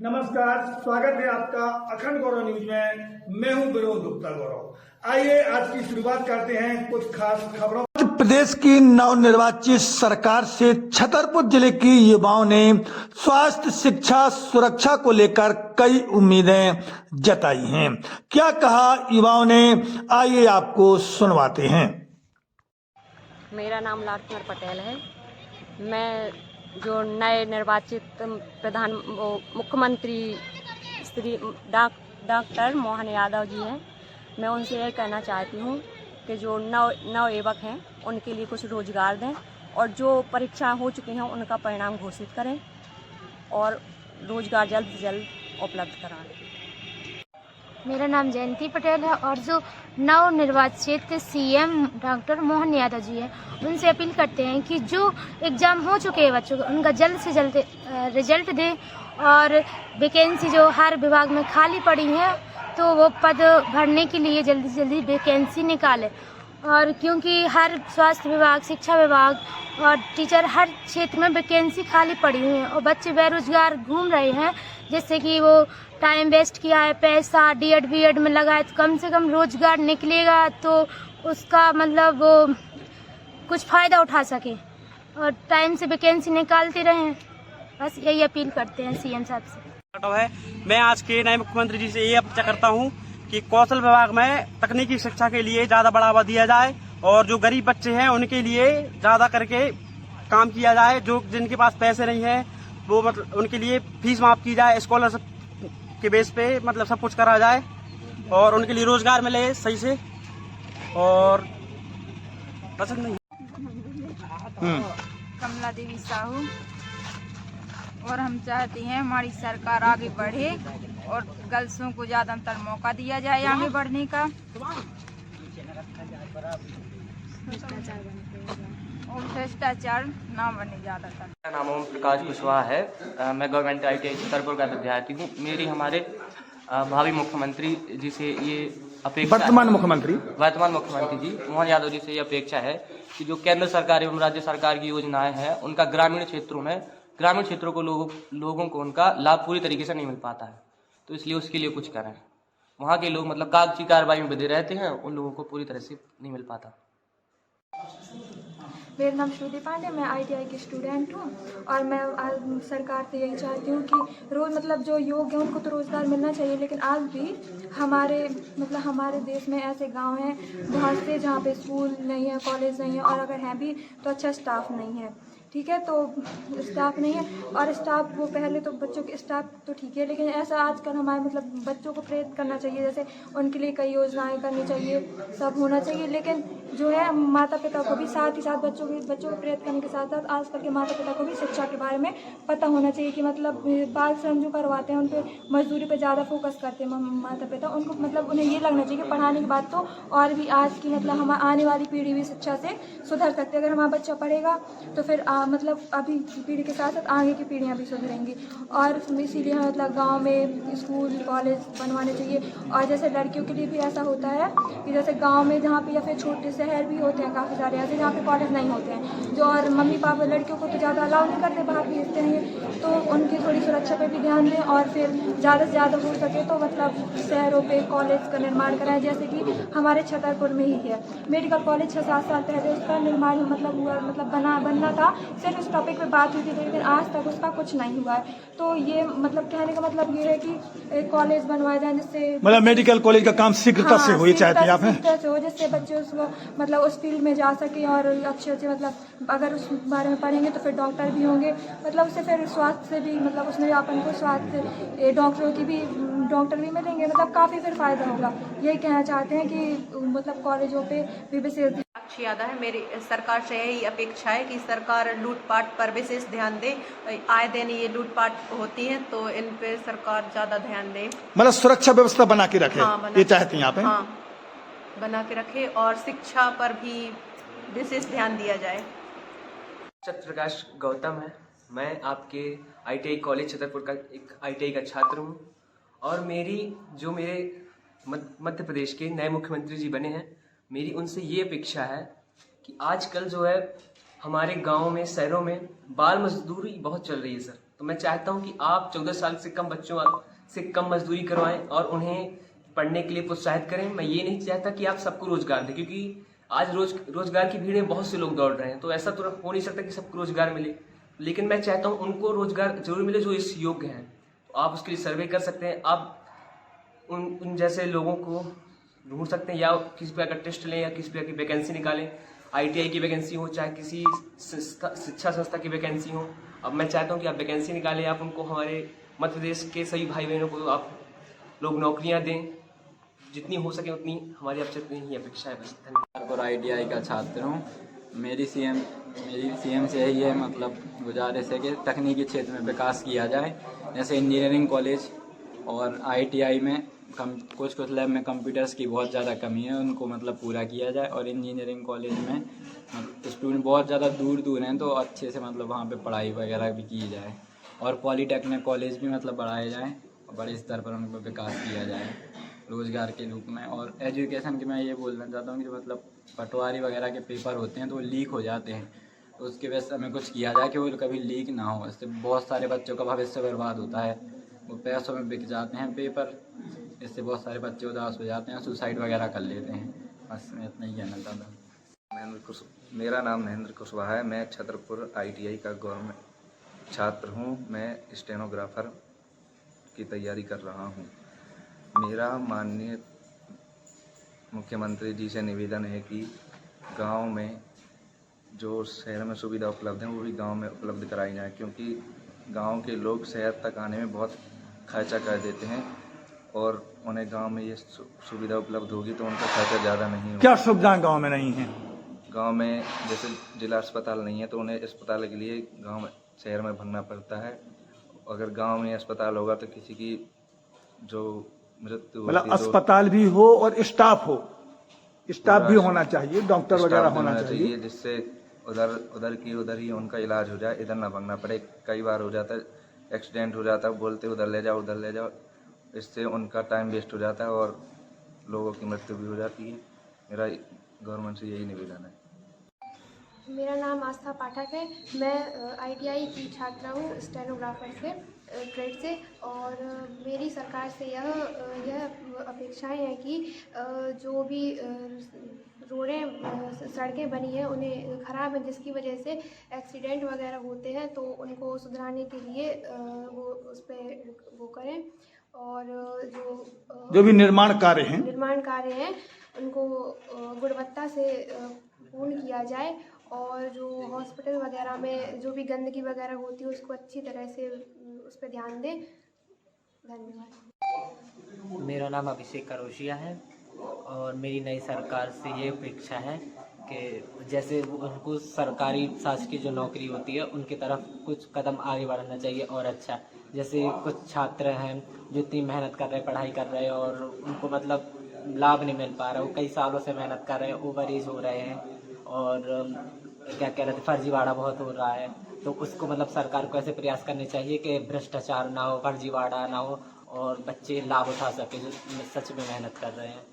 नमस्कार, स्वागत है आपका अखंड गौरव न्यूज में। मैं हूं विनोद गुप्ता गौरव। आइए आज की शुरुआत करते हैं कुछ खास खबरों। प्रदेश की नवनिर्वाचित सरकार से छतरपुर जिले की युवाओं ने स्वास्थ्य, शिक्षा, सुरक्षा को लेकर कई उम्मीदें जताई हैं। क्या कहा युवाओं ने, आइए आपको सुनवाते हैं। मेरा नाम लाडकुमार पटेल है। मैं जो नए निर्वाचित मुख्यमंत्री श्री डॉक्टर मोहन यादव जी हैं, मैं उनसे यह कहना चाहती हूँ कि जो नव युवक हैं उनके लिए कुछ रोजगार दें और जो परीक्षाएं हो चुकी हैं उनका परिणाम घोषित करें और रोजगार जल्द से जल्द उपलब्ध कराएं। मेरा नाम जयंती पटेल है और जो नव निर्वाचित सीएम डॉक्टर मोहन यादव जी हैं उनसे अपील करते हैं कि जो एग्ज़ाम हो चुके हैं बच्चों को उनका जल्द से जल्द रिजल्ट दें और वैकेंसी जो हर विभाग में खाली पड़ी हैं तो वो पद भरने के लिए जल्दी से जल्दी वैकेंसी निकालें। और क्योंकि हर स्वास्थ्य विभाग, शिक्षा विभाग और टीचर हर क्षेत्र में वैकेंसी खाली पड़ी हुई है और बच्चे बेरोजगार घूम रहे हैं, जिससे कि वो टाइम वेस्ट किया है, पैसा डीएड बीएड में लगा है, तो कम से कम रोजगार निकलेगा तो उसका मतलब वो कुछ फ़ायदा उठा सके और टाइम से वैकेंसी निकालते रहें। बस यही अपील करते हैं सीएम साहब से। मैं आज के नए मुख्यमंत्री जी से ये अपेक्षा करता हूँ कि कौशल विभाग में तकनीकी शिक्षा के लिए ज्यादा बढ़ावा दिया जाए और जो गरीब बच्चे हैं उनके लिए ज्यादा करके काम किया जाए। जो जिनके पास पैसे नहीं है वो मतलब उनके लिए फीस माफ की जाए, स्कॉलरशिप के बेस पे मतलब सब कुछ करा जाए और उनके लिए रोजगार मिले सही से। और पसंद नहीं कमला देवी साहू और हम चाहते हैं हमारी सरकार आगे बढ़े और गर्ल्सों को ज्यादातर मौका दिया जाए आगे बढ़ने का और भ्रष्टाचार ना बने ज्यादातर। मेरा नाम ओम प्रकाश कुशवाहा है। मैं गवर्नमेंट ITI छतरपुर का विद्यार्थी हूँ। मेरी हमारे भावी मुख्यमंत्री जी से ये अपेक्षा, वर्तमान मुख्यमंत्री जी मोहन यादव जी से ये अपेक्षा है कि जो केंद्र सरकार एवं राज्य सरकार की योजनाएं हैं उनका ग्रामीण क्षेत्रों को लोगों को उनका लाभ पूरी तरीके से नहीं मिल पाता है, तो इसलिए उसके लिए कुछ करें। वहाँ के लोग मतलब कागजी कार्रवाई में बंधे रहते हैं, उन लोगों को पूरी तरह से नहीं मिल पाता। मेरा नाम श्रुति पांडे, मैं ITI की स्टूडेंट हूँ और मैं सरकार से यही चाहती हूँ कि रोज़ मतलब जो योग्य हैं उनको तो रोज़गार मिलना चाहिए, लेकिन आज भी हमारे देश में ऐसे गांव हैं बहुत से जहाँ पे स्कूल नहीं है, कॉलेज नहीं है और अगर हैं भी तो अच्छा स्टाफ नहीं है। ठीक है, तो स्टाफ नहीं है और स्टाफ वो पहले तो बच्चों के स्टाफ तो ठीक है, लेकिन ऐसा आजकल हमारे मतलब बच्चों को प्रेरित करना चाहिए, जैसे उनके लिए कई योजनाएं करनी चाहिए, सब होना चाहिए। लेकिन जो है माता पिता को भी साथ ही साथ बच्चों को प्रेरित करने के साथ साथ आजकल के माता पिता को भी शिक्षा के बारे में पता होना चाहिए कि मतलब बाल श्रम जो करवाते हैं उन पर मजदूरी पर ज़्यादा फोकस करते हैं माता पिता, उनको मतलब उन्हें ये लगना चाहिए कि पढ़ाने के बाद तो और भी आज की मतलब हम आने वाली पीढ़ी भी शिक्षा से सुधर सकती है। अगर हमारा बच्चा पढ़ेगा तो फिर मतलब अभी की पीढ़ी के साथ साथ आगे की पीढ़ियाँ भी सुधरेंगी और इसीलिए हमें मतलब गाँव में स्कूल कॉलेज बनवाने चाहिए। और जैसे लड़कियों के लिए भी ऐसा होता है कि जैसे गाँव में जहाँ पे या फिर छोटे शहर भी होते हैं काफ़ी सारे ऐसे जहाँ पे कॉलेज नहीं होते हैं जो, और मम्मी पापा लड़कियों को तो ज़्यादा अलाउ नहीं करते, बाहर भेजते हैं, तो उनकी थोड़ी सुरक्षा पे भी ध्यान दें और फिर ज़्यादा से ज़्यादा हो सके तो मतलब शहरों पे कॉलेज का निर्माण कराएं, जैसे कि हमारे छतरपुर में ही है मेडिकल कॉलेज 6-7 साल पहले उसका निर्माण मतलब हुआ, मतलब बनना था, सिर्फ इस टॉपिक पे बात हुई थी, लेकिन आज तक उसका कुछ नहीं हुआ है। तो ये मतलब कहने का मतलब ये है कि कॉलेज बनवाए जाए जिससे मतलब मेडिकल कॉलेज का काम शीघ्रता से हो, चाहती है जिससे बच्चे उसको मतलब उस फील्ड में जा सके और अच्छे मतलब अगर उस बारे में पढ़ेंगे तो फिर डॉक्टर भी होंगे, मतलब उससे फिर स्वास्थ्य से भी मतलब उसमें अपन को स्वास्थ्य डॉक्टर भी मिलेंगे, मतलब काफ़ी फिर फायदा होगा। यही कहना चाहते हैं कि मतलब कॉलेजों पे भी विशेष यादव है। मेरी सरकार से यही अपेक्षा है कि सरकार लूटपाट पर विशेष ध्यान दे। आए दिन ये लूटपाट होती है तो इन पे सरकार ज्यादा ध्यान दे, मतलब सुरक्षा व्यवस्था बना के रखे। ये चाहती हैं आप? हाँ, बना के रखे और शिक्षा पर भी विशेष ध्यान दिया जाए। सत्यप्रकाश गौतम है। मैं आपके ITI कॉलेज छतरपुर का एक ITI का छात्र हूँ और मेरे मध्य प्रदेश के नए मुख्यमंत्री जी बने हैं, मेरी उनसे ये अपेक्षा है कि आजकल जो है हमारे गांव में शहरों में बाल मजदूरी बहुत चल रही है सर, तो तो मैं चाहता हूं कि आप 14 साल से कम बच्चों से कम मजदूरी करवाएं और उन्हें पढ़ने के लिए प्रोत्साहित करें। मैं ये नहीं चाहता कि आप सबको रोजगार दें, क्योंकि आज रोजगार की भीड़ में बहुत से लोग दौड़ रहे हैं, तो ऐसा तो हो नहीं सकता कि सबको रोजगार मिले। लेकिन मैं चाहता हूं उनको रोजगार जरूर मिले जो इस योग्य हैं। तो आप उसके लिए सर्वे कर सकते हैं, आप उन जैसे लोगों को ढूंढ सकते हैं, या किसी प्रकार का टेस्ट लें या किसी प्रकार की वैकेंसी निकालें। ITI की वैकेंसी हो, चाहे किसी शिक्षा संस्था की वैकेंसी हो। अब मैं चाहता हूं कि आप वैकेंसी निकालें, आप उनको, हमारे मध्य प्रदेश के सभी भाई बहनों को आप लोग नौकरियां दें। जितनी हो सके उतनी हमारी आपसे इतनी ही अपेक्षा है। बस धन्यवाद। और ITI का छात्र हूँ। मेरी CM से यही है, मतलब गुजारिश है कि तकनीकी क्षेत्र में विकास किया जाए। जैसे इंजीनियरिंग कॉलेज और ITI में कुछ लैब में कंप्यूटर्स की बहुत ज़्यादा कमी है, उनको मतलब पूरा किया जाए। और इंजीनियरिंग कॉलेज में स्टूडेंट बहुत ज़्यादा दूर हैं, तो अच्छे से मतलब वहाँ पे पढ़ाई वगैरह भी की जाए। और पॉलीटेक्निक कॉलेज भी मतलब बढ़ाए जाएँ, बड़े स्तर पर उनको विकास किया जाए रोज़गार के रूप में। और एजुकेशन की मैं ये बोलना चाहता हूँ कि मतलब पटवारी वगैरह के पेपर होते हैं तो वो लीक हो जाते हैं, तो उसके वजह से हमें कुछ किया जाए कि वो कभी लीक ना हो। इससे बहुत सारे बच्चों का भविष्य बर्बाद होता है, वो पैसों में बिक जाते हैं पेपर, इससे बहुत सारे बच्चे उदास हो जाते हैं, सुसाइड वगैरह कर लेते हैं। बस मैं इतना ही कहना चाहता हूँ। मेरा नाम महेंद्र कुशवाहा है। मैं छतरपुर ITI का गवर्नमेंट छात्र हूँ। मैं स्टेनोग्राफर की तैयारी कर रहा हूँ। मेरा माननीय मुख्यमंत्री जी से निवेदन है कि गांव में जो शहर में सुविधा उपलब्ध है वो भी गांव में उपलब्ध कराई जाए, क्योंकि गांव के लोग शहर तक आने में बहुत खर्चा कर देते हैं और उन्हें गांव में ये सुविधा उपलब्ध होगी तो उनका खर्चा ज़्यादा नहीं होगा। क्या सुविधाएं गांव में नहीं है? गांव में जैसे जिला अस्पताल नहीं है तो उन्हें अस्पताल के लिए गांव में शहर में भागना पड़ता है। अगर गांव में अस्पताल होगा तो किसी की जो मृत्यु मतलब अस्पताल भी हो और स्टाफ भी होना चाहिए, डॉक्टर वगैरह होना चाहिए, जिससे उधर ही उनका इलाज हो जाए, इधर ना भागना पड़े। कई बार हो जाता है, एक्सीडेंट हो जाता है, बोलते उधर ले जाओ, इससे उनका टाइम वेस्ट हो जाता है और लोगों की मृत्यु भी हो जाती है। मेरा गवर्नमेंट से यही निवेदन है। मेरा नाम आस्था पाठक है। मैं ITI की छात्रा हूँ, स्टेनोग्राफर से ट्रेड से। और मेरी सरकार से यह अपेक्षाएं हैं कि जो भी सड़कें बनी हैं उन्हें ख़राब है, जिसकी वजह से एक्सीडेंट वगैरह होते हैं, तो उनको सुधराने के लिए वो उस पर वो करें। और जो भी निर्माण कार्य हैं उनको गुणवत्ता से पूर्ण किया जाए। और जो हॉस्पिटल वगैरह में जो भी गंदगी वगैरह होती है उसको अच्छी तरह से उस पर ध्यान दें। धन्यवाद। मेरा नाम अभिषेक करोशिया है और मेरी नई सरकार से ये अपेक्षा है कि जैसे उनको सरकारी शासकीय जो नौकरी होती है उनकी तरफ कुछ कदम आगे बढ़ाना चाहिए। और अच्छा, जैसे कुछ छात्र हैं जो इतनी मेहनत कर रहे हैं, पढ़ाई कर रहे हैं और उनको मतलब लाभ नहीं मिल पा रहा, वो कई सालों से मेहनत कर रहे हैं, ओवर एज हो रहे हैं और क्या कह रहे थे, फर्जीवाड़ा बहुत हो रहा है। तो उसको मतलब सरकार को ऐसे प्रयास करने चाहिए कि भ्रष्टाचार ना हो, फर्जीवाड़ा ना हो और बच्चे लाभ उठा सके जो सच में मेहनत कर रहे हैं।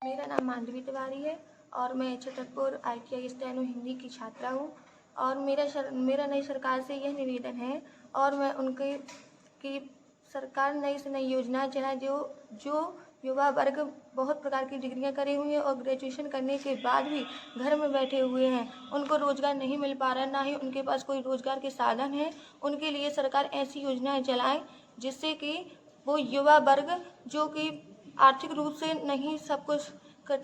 मेरा नाम मांडवी तिवारी है और मैं छतरपुर ITI स्टेनो हिंदी की छात्रा हूँ। और मेरा नई सरकार से यह निवेदन है और मैं उनके कि सरकार नई से नई योजनाएं चलाए। जो युवा वर्ग बहुत प्रकार की डिग्रियां करे हुए हैं और ग्रेजुएशन करने के बाद भी घर में बैठे हुए हैं, उनको रोज़गार नहीं मिल पा रहा है, ना ही उनके पास कोई रोज़गार के साधन है। उनके लिए सरकार ऐसी योजनाएं चलाए जिससे कि वो युवा वर्ग जो कि आर्थिक रूप से नहीं सब कुछ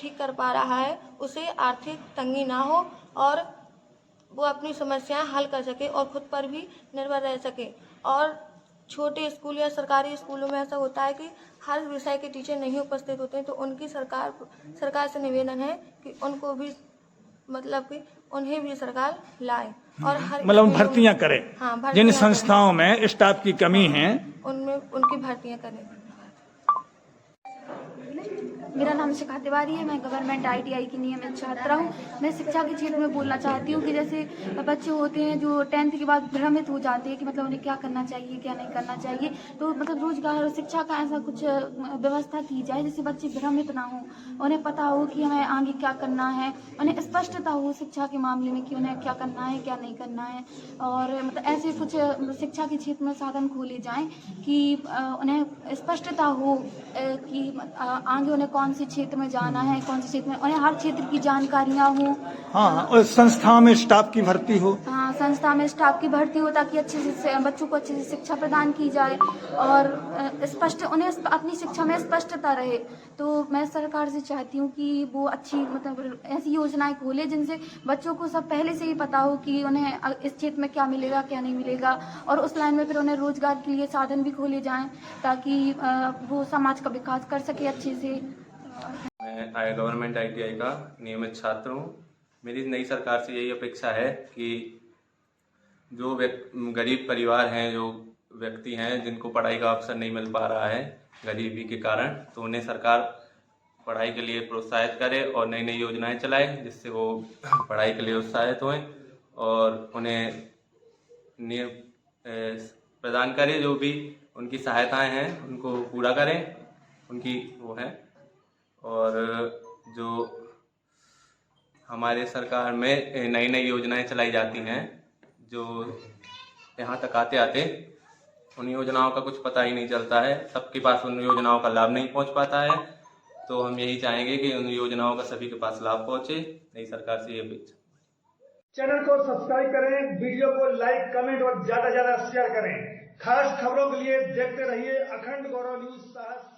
ठीक कर पा रहा है, उसे आर्थिक तंगी ना हो और वो अपनी समस्याएं हल कर सके और खुद पर भी निर्भर रह सके। और छोटे स्कूल या सरकारी स्कूलों में ऐसा होता है कि हर विषय के टीचर नहीं उपस्थित होते हैं, तो उनकी सरकार से निवेदन है कि उनको भी मतलब कि उन्हें भी सरकार लाए और हर मतलब भर्तियां करें। हाँ, जिन संस्थाओं में स्टाफ की कमी है उनमें उनकी भर्तियां करें। मेरा नाम शिखा तिवारी है। मैं गवर्नमेंट ITI की नियमित छात्रा हूँ। मैं शिक्षा के क्षेत्र में बोलना चाहती हूँ कि जैसे बच्चे होते हैं जो 10th के बाद भ्रमित हो जाते हैं कि मतलब उन्हें क्या करना चाहिए क्या नहीं करना चाहिए, तो मतलब रोजगार और शिक्षा का ऐसा कुछ व्यवस्था की जाए जिससे बच्चे भ्रमित ना हो, उन्हें पता हो कि हमें आगे क्या करना है, उन्हें स्पष्टता हो शिक्षा के मामले में कि उन्हें क्या करना है क्या नहीं करना है। और मतलब ऐसे कुछ शिक्षा के क्षेत्र में साधन खोले जाएं कि उन्हें स्पष्टता हो कि आगे उन्हें कौन से क्षेत्र में जाना है, कौन से क्षेत्र में, उन्हें हर क्षेत्र की जानकारियां हो। हाँ, और संस्था में स्टाफ की भर्ती हो। हाँ, संस्था में स्टाफ की भर्ती हो ताकि अच्छे से बच्चों को अच्छे से शिक्षा प्रदान की जाए और स्पष्ट उन्हें अपनी शिक्षा में स्पष्टता रहे। तो मैं सरकार से चाहती हूँ कि वो अच्छी मतलब ऐसी योजनाएं खोले जिनसे बच्चों को सब पहले से ही पता हो कि उन्हें इस क्षेत्र में क्या मिलेगा क्या नहीं मिलेगा, और उस लाइन में फिर उन्हें रोजगार के लिए साधन भी खोले जाएं ताकि वो समाज का विकास कर सके अच्छे से। मैं गवर्नमेंट ITI का नियमित छात्र हूँ। मेरी नई सरकार से यही अपेक्षा है कि जो गरीब परिवार हैं, जो व्यक्ति हैं जिनको पढ़ाई का अवसर नहीं मिल पा रहा है गरीबी के कारण, तो उन्हें सरकार पढ़ाई के लिए प्रोत्साहित करे और नई नई योजनाएं चलाए जिससे वो पढ़ाई के लिए उत्साहित हों और उन्हें प्रदान करे, जो भी उनकी सहायताएं हैं उनको पूरा करें, उनकी वो है। और जो हमारे सरकार में नई नई योजनाएं चलाई जाती हैं, जो यहाँ तक आते आते उन योजनाओं का कुछ पता ही नहीं चलता है, सबके पास उन योजनाओं का लाभ नहीं पहुँच पाता है। तो हम यही चाहेंगे कि उन योजनाओं का सभी के पास लाभ पहुँचे। नई सरकार से ये अपेक्षा। चैनल को सब्सक्राइब करें, वीडियो को लाइक कमेंट और ज्यादा से ज्यादा शेयर करें। खास खबरों के लिए देखते रहिए अखंड गौरव न्यूज सहर्ष।